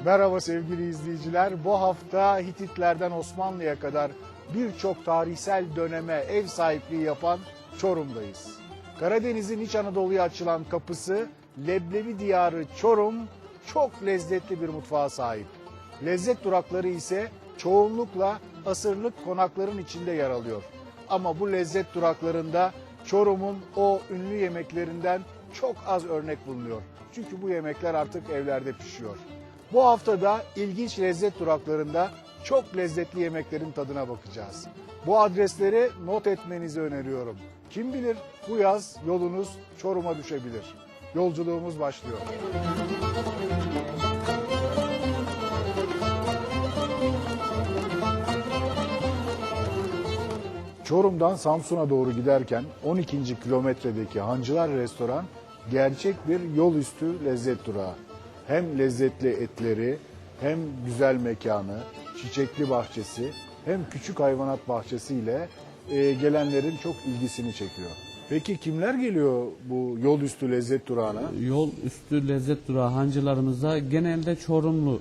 Merhaba sevgili izleyiciler. Bu hafta Hititlerden Osmanlı'ya kadar birçok tarihsel döneme ev sahipliği yapan Çorum'dayız. Karadeniz'in İç Anadolu'ya açılan kapısı leblebi diyarı Çorum çok lezzetli bir mutfağa sahip. Lezzet durakları ise çoğunlukla asırlık konakların içinde yer alıyor. Ama bu lezzet duraklarında Çorum'un o ünlü yemeklerinden çok az örnek bulunuyor. Çünkü bu yemekler artık evlerde pişiyor. Bu hafta da ilginç lezzet duraklarında çok lezzetli yemeklerin tadına bakacağız. Bu adresleri not etmenizi öneriyorum. Kim bilir bu yaz yolunuz Çorum'a düşebilir. Yolculuğumuz başlıyor. Çorum'dan Samsun'a doğru giderken 12. kilometredeki Hancılar Restoran gerçek bir yol üstü lezzet durağı. Hem lezzetli etleri, hem güzel mekanı, çiçekli bahçesi, hem küçük hayvanat bahçesiyle gelenlerin çok ilgisini çekiyor. Peki kimler geliyor bu yol üstü lezzet durağına? Yol üstü lezzet durağı hancılarımıza genelde Çorumlu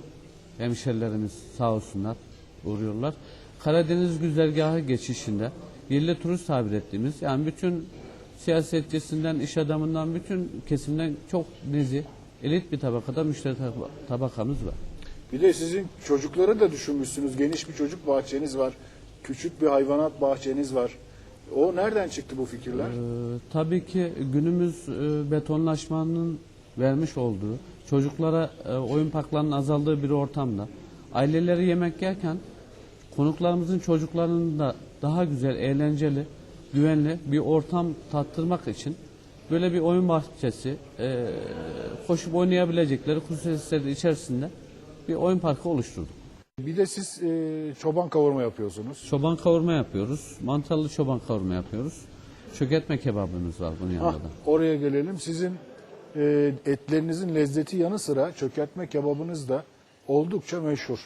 hemşerilerimiz sağ olsunlar uğruyorlar. Karadeniz güzergahı geçişinde yerli turist tabir ettiğimiz, yani bütün siyasetçisinden, iş adamından, bütün kesimden çok nezih, elit bir tabakada müşteri tabakamız var. Bir de sizin çocukları da düşünmüşsünüz. Geniş bir çocuk bahçeniz var. Küçük bir hayvanat bahçeniz var. O nereden çıktı bu fikirler? Tabii ki günümüz betonlaşmanın vermiş olduğu, çocuklara oyun parklarının azaldığı bir ortamda aileleri yemek yerken konuklarımızın çocuklarının da daha güzel, eğlenceli, güvenli bir ortam tattırmak için böyle bir oyun bahçesi, koşup oynayabilecekleri hususiyetleri içerisinde bir oyun parkı oluşturduk. Bir de siz çoban kavurma yapıyorsunuz. Çoban kavurma yapıyoruz, mantarlı çoban kavurma yapıyoruz. Çökertme kebabımız var bunun yanında da. Oraya gelelim. Sizin etlerinizin lezzeti yanı sıra çökertme kebabınız da oldukça meşhur.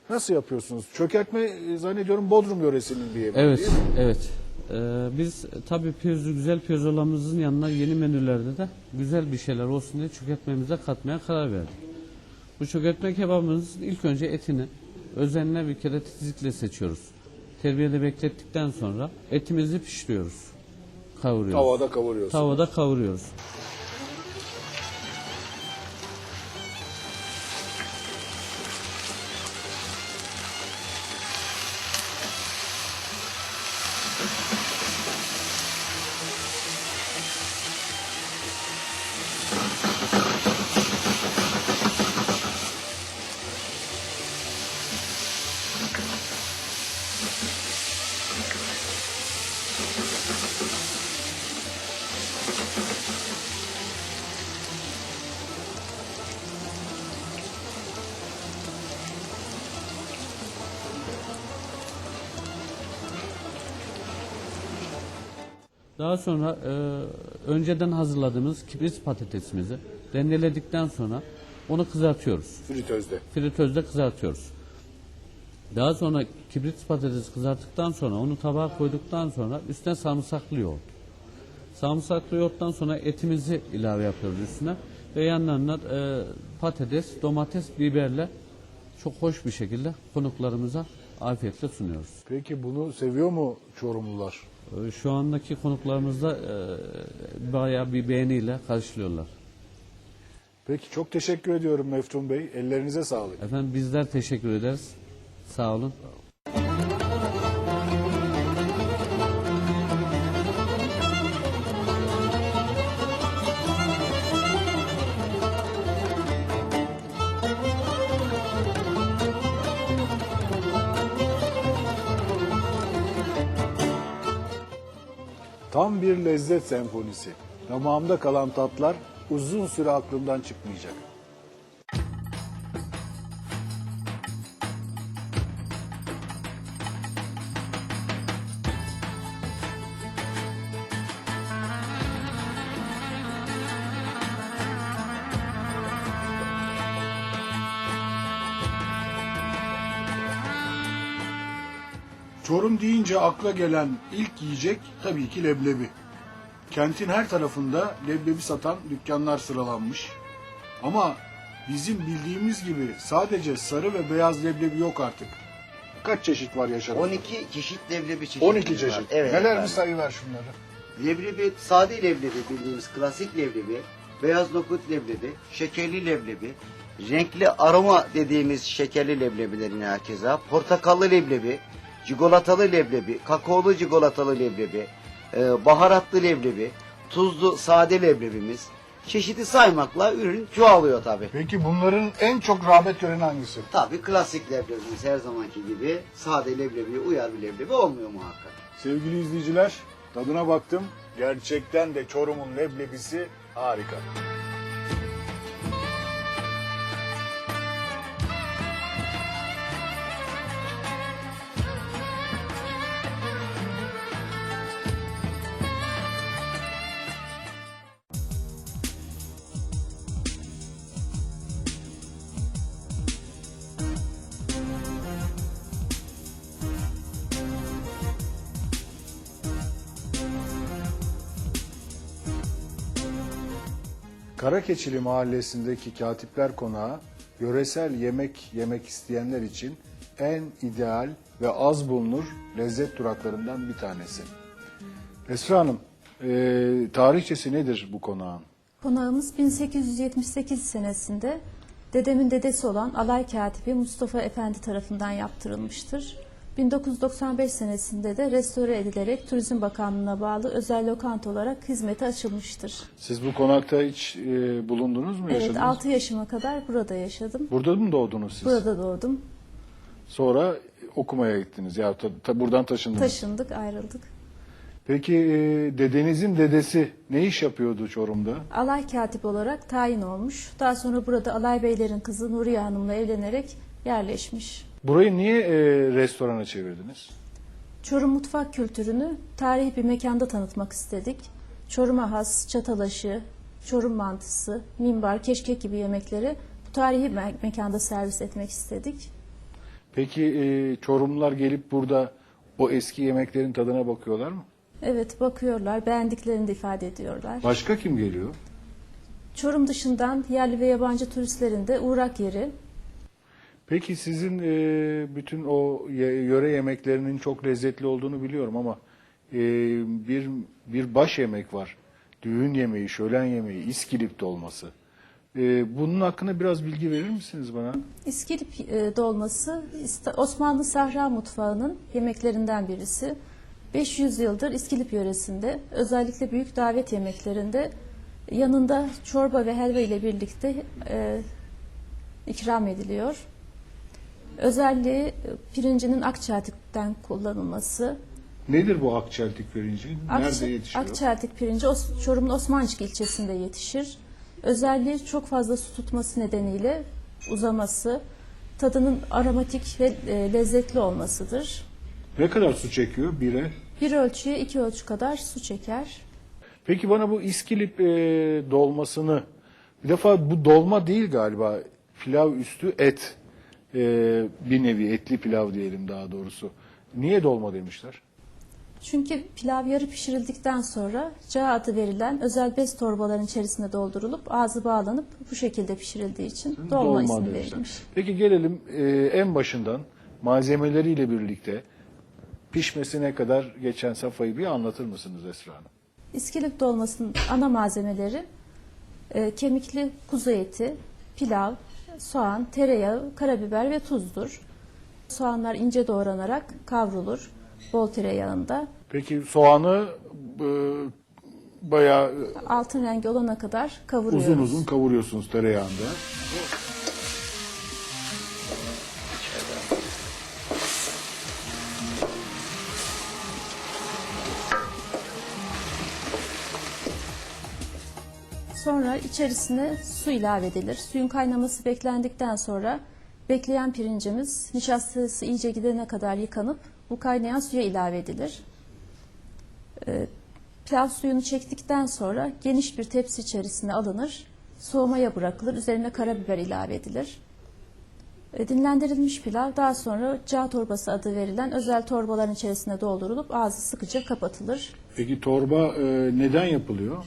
Nasıl yapıyorsunuz? Çökertme zannediyorum Bodrum yöresinin bir yemeği, Evet, değil mi? evet. Biz tabii güzel pirzolamızın yanına yeni menülerde de güzel bir şeyler olsun diye çökertmemize katmaya karar verdik. Bu çökertme kebabımızın ilk önce etini özenle bir kere titizlikle seçiyoruz. Terbiyede beklettikten sonra etimizi pişiriyoruz. Kavuruyoruz. Tavada kavuruyorsunuz. Tavada kavuruyoruz. Daha sonra önceden hazırladığımız kibrit patatesimizi rendeledikten sonra onu kızartıyoruz. Fritözde. Fritözde kızartıyoruz. Daha sonra kibrit patatesi kızarttıktan sonra onu tabağa koyduktan sonra üstüne sarımsaklı yoğurt. Sarımsaklı yoğurttan sonra etimizi ilave yapıyoruz üstüne ve yanlarına patates, domates, biberle çok hoş bir şekilde konuklarımıza afiyetle sunuyoruz. Peki bunu seviyor mu Çorumlular? Şu andaki konuklarımız da bayağı bir beğeniyle karşılıyorlar. Peki çok teşekkür ediyorum Meftun Bey. Ellerinize sağlık. Efendim bizler teşekkür ederiz. Sağ olun. Tam bir lezzet senfonisi. Damağımda kalan tatlar uzun süre aklımdan çıkmayacak. Çorum deyince akla gelen ilk yiyecek tabii ki leblebi. Kentin her tarafında leblebi satan dükkanlar sıralanmış. Ama bizim bildiğimiz gibi sadece sarı ve beyaz leblebi yok artık. Kaç çeşit var yaşadık? 12 çeşit leblebi çeşidi 12 var. çeşit. Evet. Neler bir efendim. sayı ver şunları. Leblebi, sade leblebi bildiğimiz klasik leblebi, beyaz nokut leblebi, şekerli leblebi, renkli aroma dediğimiz şekerli leblebilerin herkese, portakallı leblebi, çikolatalı leblebi, kakaolu çikolatalı leblebi, baharatlı leblebi, tuzlu sade leblebimiz. Çeşidi saymakla ürün çoğalıyor tabii. Peki bunların en çok rağbet gören hangisi? Tabii klasik leblebimiz her zamanki gibi sade leblebiye uyar bir leblebi olmuyor muhakkak. Sevgili izleyiciler, tadına baktım. Gerçekten de Çorum'un leblebisi harika. Karakeçili Mahallesi'ndeki Katipler Konağı, yöresel yemek yemek isteyenler için en ideal ve az bulunur lezzet duraklarından bir tanesi. Esra Hanım, tarihçesi nedir bu konağın? Konağımız 1878 senesinde dedemin dedesi olan alay katibi Mustafa Efendi tarafından yaptırılmıştır. 1995 senesinde de restore edilerek Turizm Bakanlığı'na bağlı özel lokanta olarak hizmete açılmıştır. Siz bu konakta hiç bulundunuz mu, Evet, yaşadınız? 6 yaşıma kadar burada yaşadım. Burada mı doğdunuz siz? Burada doğdum. Sonra okumaya gittiniz ya buradan taşındınız. Taşındık, ayrıldık. Peki dedenizin dedesi ne iş yapıyordu Çorum'da? Alay katibi olarak tayin olmuş. Daha sonra burada alay beylerin kızı Nuriye Hanım'la evlenerek yerleşmiş. Burayı niye restorana çevirdiniz? Çorum mutfak kültürünü tarihi bir mekanda tanıtmak istedik. Çorum'a has çatalaşı, Çorum mantısı, mimbar, keşkek gibi yemekleri bu tarihi mekanda servis etmek istedik. Peki Çorumlular gelip burada o eski yemeklerin tadına bakıyorlar mı? Evet, bakıyorlar, beğendiklerini de ifade ediyorlar. Başka kim geliyor? Çorum dışından yerli ve yabancı turistlerin de uğrak yeri. Peki sizin bütün o yöre yemeklerinin çok lezzetli olduğunu biliyorum ama bir baş yemek var. Düğün yemeği, şölen yemeği, İskilip dolması. Bunun hakkında biraz bilgi verir misiniz bana? İskilip dolması Osmanlı Sahra mutfağının yemeklerinden birisi. 500 yıldır İskilip yöresinde özellikle büyük davet yemeklerinde yanında çorba ve helva ile birlikte ikram ediliyor. Özelliği pirincinin akçeltikten kullanılması. Nedir bu akçeltik pirinci? Nerede yetişiyor? Akçeltik pirinci Çorum'un Osmancık ilçesinde yetişir. Özelliği çok fazla su tutması nedeniyle uzaması, tadının aromatik ve lezzetli olmasıdır. Ne kadar su çekiyor bire? Bir ölçüye 2 ölçü kadar su çeker. Peki bana bu İskilip dolmasını, bir defa bu dolma değil galiba, pilav üstü et, bir nevi etli pilav diyelim daha doğrusu. Niye dolma demişler? Çünkü pilav yarı pişirildikten sonra cağı adı verilen özel bez torbaların içerisine doldurulup ağzı bağlanıp bu şekilde pişirildiği için dolma ismi demişler. verilmiş. Peki gelelim en başından malzemeleriyle birlikte pişmesine kadar geçen safhayı bir anlatır mısınız Esra Hanım? İskilip dolmasının ana malzemeleri kemikli kuzu eti, pilav, soğan, tereyağı, karabiber ve tuzdur. Soğanlar ince doğranarak kavrulur bol tereyağında. Peki soğanı bayağı Altın rengi olana kadar kavuruyoruz. uzun uzun kavuruyorsunuz tereyağında. Sonra içerisine su ilave edilir. Suyun kaynaması beklendikten sonra bekleyen pirincimiz nişastası iyice gidene kadar yıkanıp bu kaynayan suya ilave edilir. Pilav suyunu çektikten sonra geniş bir tepsi içerisine alınır, soğumaya bırakılır, üzerine karabiber ilave edilir. Dinlendirilmiş pilav daha sonra cağ torbası adı verilen özel torbaların içerisine doldurulup ağzı sıkıca kapatılır. Peki torba neden yapılıyor?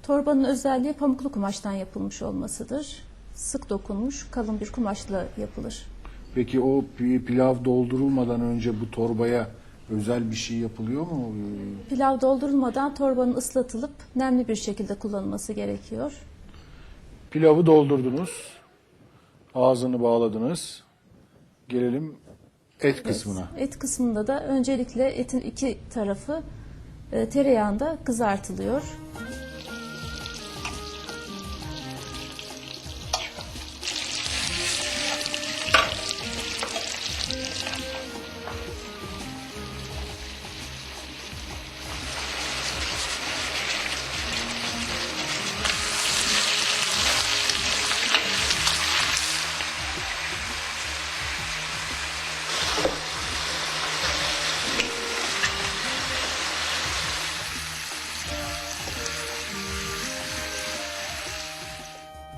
Torbanın özelliği pamuklu kumaştan yapılmış olmasıdır. sık dokunmuş kalın bir kumaşla yapılır. Peki o pilav doldurulmadan önce bu torbaya özel bir şey yapılıyor mu? Pilav doldurulmadan torbanın ıslatılıp nemli bir şekilde kullanılması gerekiyor. Pilavı doldurdunuz, ağzını bağladınız. Gelelim et kısmına. Et kısmında da öncelikle etin iki tarafı tereyağında kızartılıyor.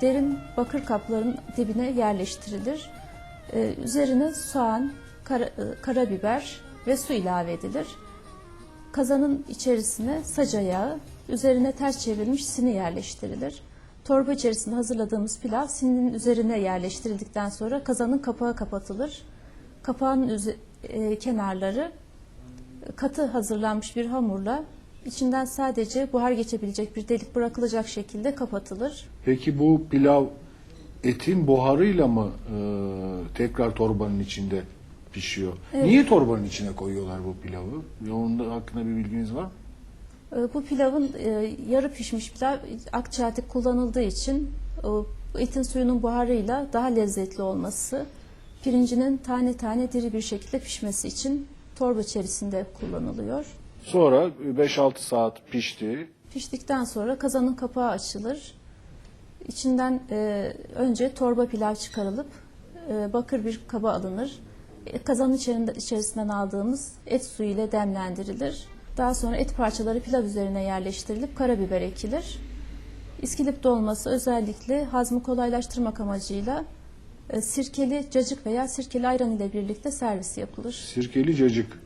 Derin bakır kapların dibine yerleştirilir. Üzerine soğan, karabiber ve su ilave edilir. Kazanın içerisine saca yağı, üzerine ters çevrilmiş sini yerleştirilir. Torba içerisinde hazırladığımız pilav sininin üzerine yerleştirildikten sonra kazanın kapağı kapatılır. Kapağın kenarları katı hazırlanmış bir hamurla içinden sadece buhar geçebilecek bir delik bırakılacak şekilde kapatılır. Peki bu pilav etin buharıyla mı tekrar torbanın içinde pişiyor? Evet. Niye torbanın içine koyuyorlar bu pilavı? Ya onun hakkında bir bilginiz var mı? Bu pilavın yarı pişmiş pilav akçaatik kullanıldığı için etin suyunun buharıyla daha lezzetli olması, pirincinin tane tane diri bir şekilde pişmesi için torba içerisinde kullanılıyor. Sonra 5-6 saat pişti. Piştikten sonra kazanın kapağı açılır. İçinden önce torba pilav çıkarılıp bakır bir kaba alınır. Kazanın içerisinden aldığımız et suyu ile demlendirilir. Daha sonra et parçaları pilav üzerine yerleştirilip karabiber ekilir. İskilip dolması özellikle hazmı kolaylaştırmak amacıyla sirkeli cacık veya sirkeli ayran ile birlikte servis yapılır. Sirkeli cacık.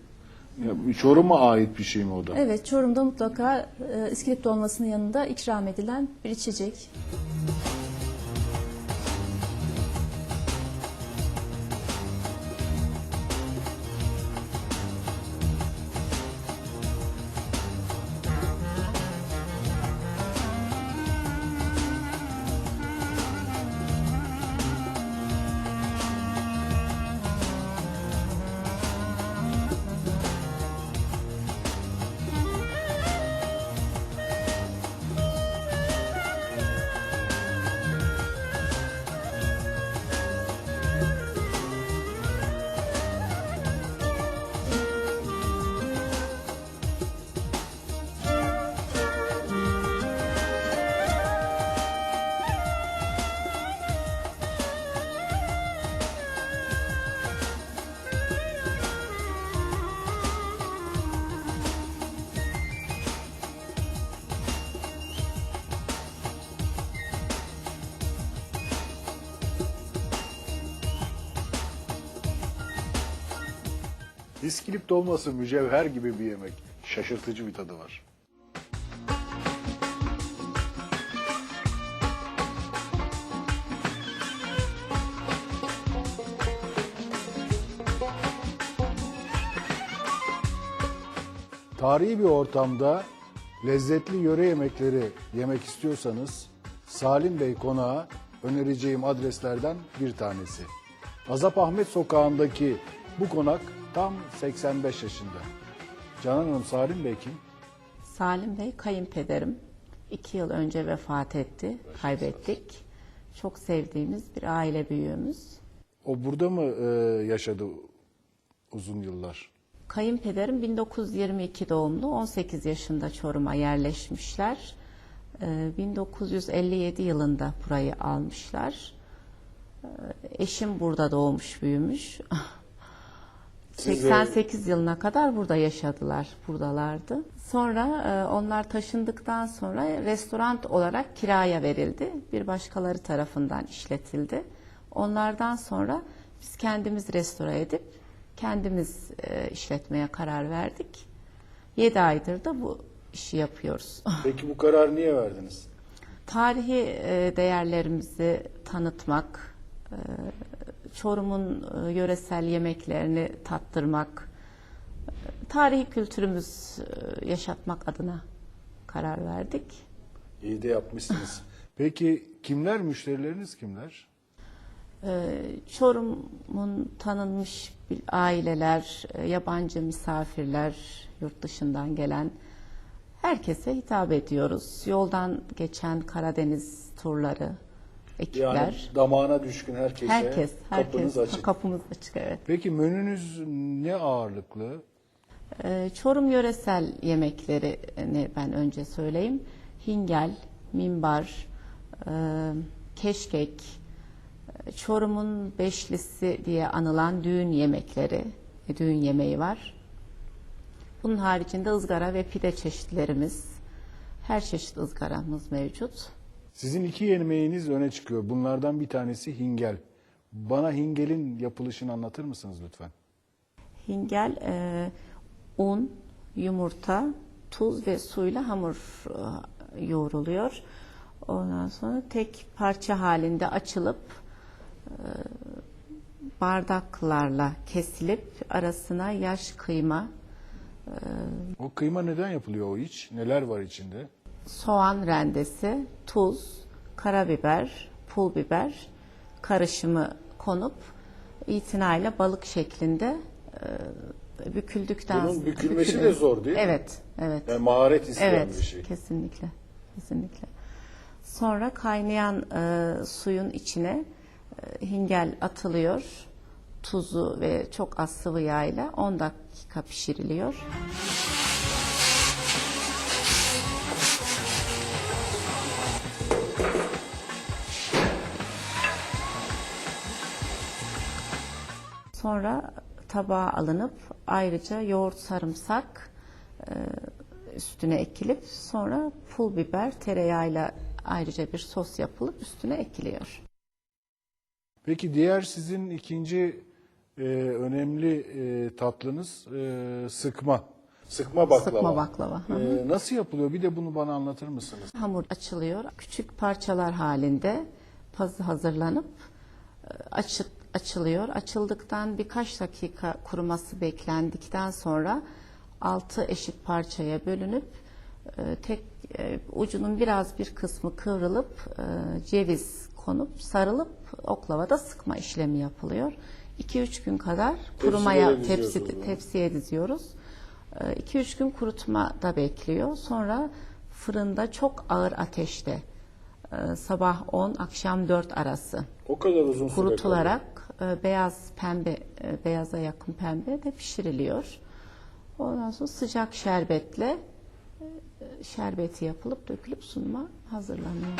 Ya, Çorum'a ait bir şey mi o da? Evet, Çorum'da mutlaka iskilip dolmasının yanında ikram edilen bir içecek. İskilip dolması mücevher gibi bir yemek. Şaşırtıcı bir tadı var. Tarihi bir ortamda lezzetli yöre yemekleri yemek istiyorsanız Salim Bey Konağı önereceğim adreslerden bir tanesi. Azap Ahmet Sokağı'ndaki bu konak tam 85 yaşında. Canan Hanım, Salim Bey kim? Salim Bey kayınpederim. 2 yıl önce vefat etti, kaybettik. Çok sevdiğimiz bir aile büyüğümüz. O burada mı yaşadı uzun yıllar? Kayınpederim 1922 doğumlu, 18 yaşında Çorum'a yerleşmişler. 1957 yılında burayı almışlar. Eşim burada doğmuş, büyümüş. 88 yılına kadar burada yaşadılar, buradalardı. Sonra onlar taşındıktan sonra restoran olarak kiraya verildi. Bir başkaları tarafından işletildi. Onlardan sonra biz kendimiz restore edip kendimiz işletmeye karar verdik. 7 aydır da bu işi yapıyoruz. Peki bu kararı niye verdiniz? Tarihi değerlerimizi tanıtmak, Çorum'un yöresel yemeklerini tattırmak, tarihi kültürümüz yaşatmak adına karar verdik. İyi de yapmışsınız. Peki kimler müşterileriniz kimler? Çorum'un tanınmış aileler, yabancı misafirler, yurt dışından gelen herkese hitap ediyoruz. Yoldan geçen Karadeniz turları, ekipler. Yani damağına düşkün herkese kapınız açık. Kapımız açık, evet. Peki menünüz ne ağırlıklı? Çorum yöresel yemeklerini ben önce söyleyeyim. Hingel, mimbar, keşkek, Çorum'un beşlisi diye anılan düğün yemekleri, düğün yemeği var. Bunun haricinde ızgara ve pide çeşitlerimiz, her çeşit ızgaramız mevcut. Sizin iki yemeğiniz öne çıkıyor. Bunlardan bir tanesi hingel. Bana hingelin yapılışını anlatır mısınız lütfen? Hingel, un, yumurta, tuz ve suyla hamur yoğruluyor. Ondan sonra tek parça halinde açılıp bardaklarla kesilip arasına yaş kıyma, O kıyma neden yapılıyor o iç? Neler var içinde? soğan rendesi, tuz, karabiber, pul biber karışımı konup itinayla balık şeklinde büküldükten Bunun bükülmesi de zor değil mi? Evet, evet. Yani maharet isteyen Evet, bir şey. kesinlikle, kesinlikle. Sonra kaynayan suyun içine hingel atılıyor, tuzu ve çok az sıvı yağ ile 10 dakika pişiriliyor. Sonra tabağa alınıp ayrıca yoğurt, sarımsak üstüne ekilip sonra pul biber, tereyağıyla ayrıca bir sos yapılıp üstüne ekiliyor. Peki diğer sizin ikinci önemli tatlınız sıkma. Sıkma baklava. Sıkma baklava. Hı. Nasıl yapılıyor? Bir de bunu bana anlatır mısınız? Hamur açılıyor. Küçük parçalar halinde pazı hazırlanıp açılıyor. Açıldıktan birkaç dakika kuruması beklendikten sonra 6 eşit parçaya bölünüp ucunun biraz bir kısmı kıvrılıp ceviz konup sarılıp oklavada sıkma işlemi yapılıyor. 2-3 gün kadar kurumaya tepsiye diziyoruz. 2-3 gün kurutmada bekliyor. Sonra fırında çok ağır ateşte sabah 10 akşam 4 arası O kadar uzun süre kurutularak beyaz pembe, beyaza yakın pembe de pişiriliyor. Ondan sonra sıcak şerbetle şerbeti yapılıp dökülüp sunuma hazırlanıyor.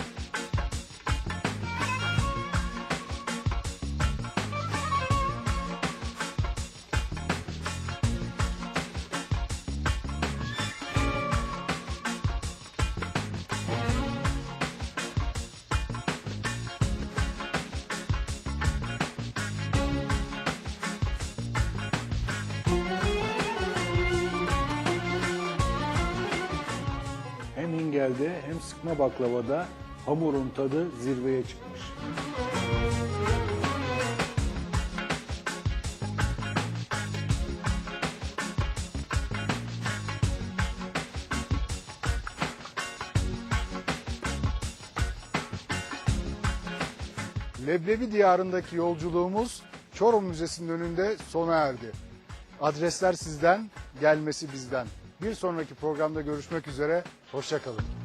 Hem hingelde hem sıkma baklavada hamurun tadı zirveye çıkmış. Leblebi diyarındaki yolculuğumuz Çorum Müzesi'nin önünde sona erdi. Adresler sizden, gelmesi bizden. Bir sonraki programda görüşmek üzere, hoşça kalın.